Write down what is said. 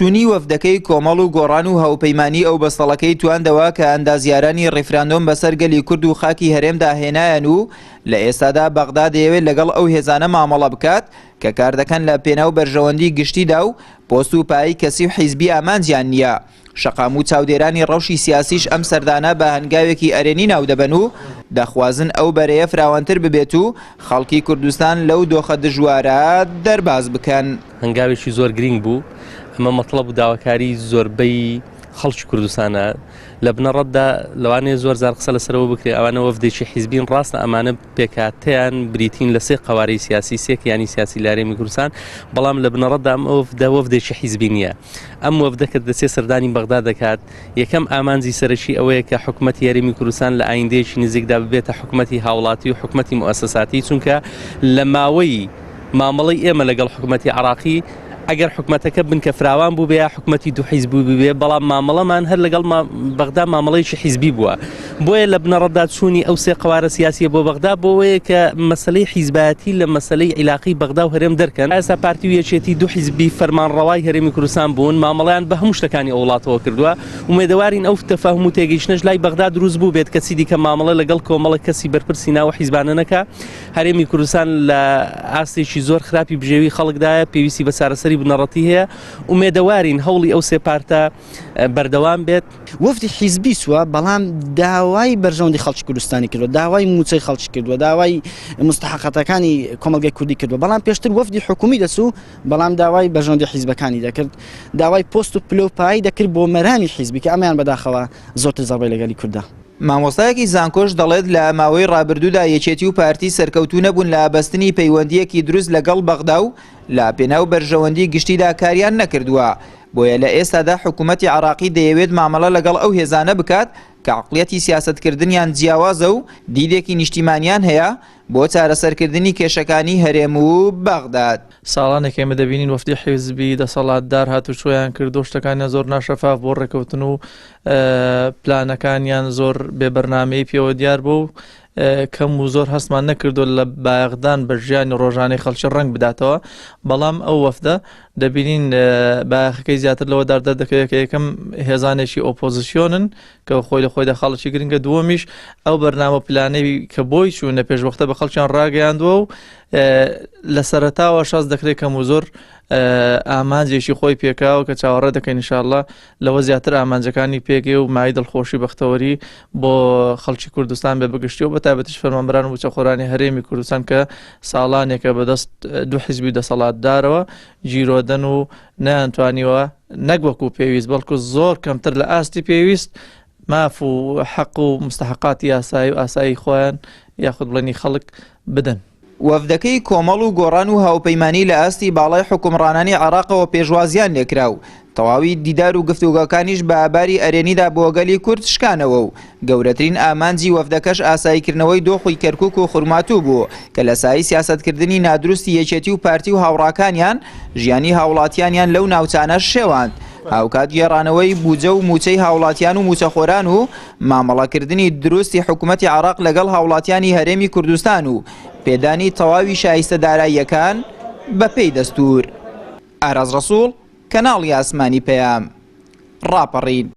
چوونی وەفدەکەی کۆمەڵ و گۆڕان و هاوپەیمانی ئەو بەستەڵەکەی تواندەوە کە ئەندازیارانی ڕیفراندۆم بەسەر گەلی کورد و خاکی هەرێمدا هێنایەن و لە ئێستادا بەغدا دەیەوێت لەگەڵ ئەو هێزانە مامەڵە بکات کە کار دەکەن لە پێناو بەرژەوەندی گشتیدا و پۆست و پایی کەسی و حیزبی ئامانجیان نییە. شەقام و چاودێرانی ڕەوشی سیاسیش ئەم سەردانە بە هەنگاوێکی ئەرێنی ناو دەبن و دەخوازن ئەو بەرەیە فراوانتر ببێت و خەڵکی کوردستان لەو دۆخە دژوارە دەرباز بکەن. هەنگاوێکی زۆر گرنگ بوو. ئەمە مەطلب و داواکاری زۆربەی خەڵکی کوردستانە لە بنەڕەتدا لەوانەیە زۆر زار قسە لەسەرەوە بکرێت ئەوانە وەفدێکی حیزبین ڕاستە ئەمانە پێکاتیان بریتین لە سێ قەوارەی سیاسی سێکیانی سیاسی لە هەرێمی کوردستان بەڵام لە بنەڕەتدا ئەم وەفدێکی حیزبی نییە. ئەم وەفدەکە دەچێت سەردانی بەغدا دەکات. یەکەم ئامانجی سەرەکی ئەوەیە کە حکومەتی هەرێمی کوردستان لە ئایندەیەکی نزیکدا ببێتە حکومەتی هاوڵاتی و حکومەتی موسەساتی چونکە لە ماوەی مامەڵەی ئێمە لەگەڵ حکومەتی عراقی ئەگەر حکومەتەکە بنکە فراوان بوو بێ حکومەتی دوو حیزبی ببێ بەڵام مامەڵەمان هەر لەگەڵ بەغدا مامەڵەیەکی حیزبی بووە. بۆیە لە بنەڕەتدا چوونی ئەو سێ قەوارە سیاسیە بۆ بەغدا بۆیە کە مەسەلەی حیزبایەتی لە مەسەلەی عیلاقی بەغدا و هەرێم دەرکەن. ئێستا پارتی و یەکێتی دوو حیزبی فەرمانڕەوای هەرێمی کوردستان بوون مامەڵەیان بە هەموو شتەکانی ئەو وڵاتەوە کردووە. ومێدەوارین ئەو تەفاهم و تێگەیشتنەش لای بەغدا دروست بوو بێت کەسی دیکە مامەڵە لەگەڵ کۆمەڵە کەسی بەرپرسی ناوە حیزبانە نەکا. هەرێمی کوردستان لە ئاستێکی زۆر خراپی بژێوی خەڵکدایە پێویستی بە چارەسەری بنەڕەتی هەیە. ومێدەوارین هەوڵی ئەو سێ پارتە بەردەوام بێت. وەفدی حیزبی سووە بەڵام داوای بەرژەوەندی خەڵکی کوردستانی کردووە، داوای موچەی خەڵکی کردووە، داوای مستحقەتەکانی کۆمەلگای کوردی کردووە، بەڵام پێشتر وەفدی حکومی دەسوو بەڵام داوای بەرژەوەندی حیزبەکانی دەکرد، داوای پۆست و پلۆپایی دەکرد بۆ مەرانی حیزبی کە ئەمەیان بەداخەوە زۆرتر زەڕبەی لەگەلی کووردا. مامۆستایەکی زانکۆش دەڵێت لە ماوەی ڕابردوودا یەکێتی و پارتی سەرکەوتوو نەبوون لە بەستنی پەیوەندیەکی دروست لەگەڵ بەغدا و لە پێناو بەرژەوەندی گشتیدا کاریان نەکردووە. بۆیە لە ئێستادا حکوومەتی عراقی دەیەوێت مامەڵە لەگەڵ ئەو هێزانە بکات کە عقڵیەتی سیاسەتکردنیان جیاوازە و دیدێکی نیشتیمانیان هەیە بۆ چارەسەرکردنی کێشەکانی هەرێم و بەغداد. ساڵانێک ئێمە دەبینین وەفدی حیزبی دەسەڵاتدار هاتوچۆیان کرد و شتەکانیان زۆر ناشەفاف بۆ ڕێکەوتن و پلانەکانیان زۆر بێبەرنامەی پێوە دیار بوو کەم و زۆر هەستمان نەکردو لە بەغدان بە ژیانی ڕۆژانەی خەڵکی ڕنگ بداتەوە. بەڵام ئەو وەفدە دەبینین باخەکەی زیاتر لەوە داردە دەکەوێت کە یەکەم هێزانێکی ئۆپۆزیسیۆنن کە خۆی لە خۆیدا خەڵکی گرنگە، دووەمیش ئەو بەرنامە پلانەی کە بۆی چوونە پێشوەختە بە خەڵکیان ڕاگەیاندووە و لە سەرەتاوە شاز دەکرێت کەم و زۆر ئامانجێکی خۆی پێکاوە کە چاوەڕێ دەکەین ئینشاءالله لەوە زیاتر ئامانجەکانی پێگێ و مای دڵخۆشی بەختەوەری بۆ خەڵکی کوردستان بێ بگشتی و بەتایبەتیش فەرمانبەران و چەخۆرانی هەرێمی کوردستان کە ساڵانێکە بەدەست دوو حیزبی دەسەڵاتدارەوە جیرۆدەن و نەیانتوانیوە نەک وەکو پێویست بەڵکو زۆر کەمتر لە ئاستی پێویست ماف و حەق و مستحقاتی یاسایی و ئاسایی خۆیان یاخود بڵێنی خەڵک بدەن. وەفدەکەی کۆمەڵ و گۆڕان و هاوپەیمانی لە ئاستی باڵای حکومڕانانی عراقەوە پێشوازیان لێکرا و تەواوی دیدار و گفتوگەکانیش بە ئاباری ئەرێنیدا بۆ گەلی کورد شکانەوە و گەورەترین ئامانجی وەفدەکەش ئاساییکردنەوەی دۆخی کەرکووک و خورماتوو بوو کە لە سایی سیاسەتکردنی نادروستی یەکێتی و پارتی و هاوڕاکانیان ژیانی هاوڵاتیانیان لەو ناوچانە شێواند. هاوکات گێڕانەوەی بوجە و موچەی هاوڵاتیان و موچەخۆران و مامەڵەکردنی دروستی حکوومەتی عراق لەگەڵ هاوڵاتیانی هەرێمی کوردستان و پێدانی تەواوی شایستە داراییەکان بە پێی دەستور. ئاراز ڕەسوڵ، کەناڵی ئاسمانی پەیام، ڕاپەڕین.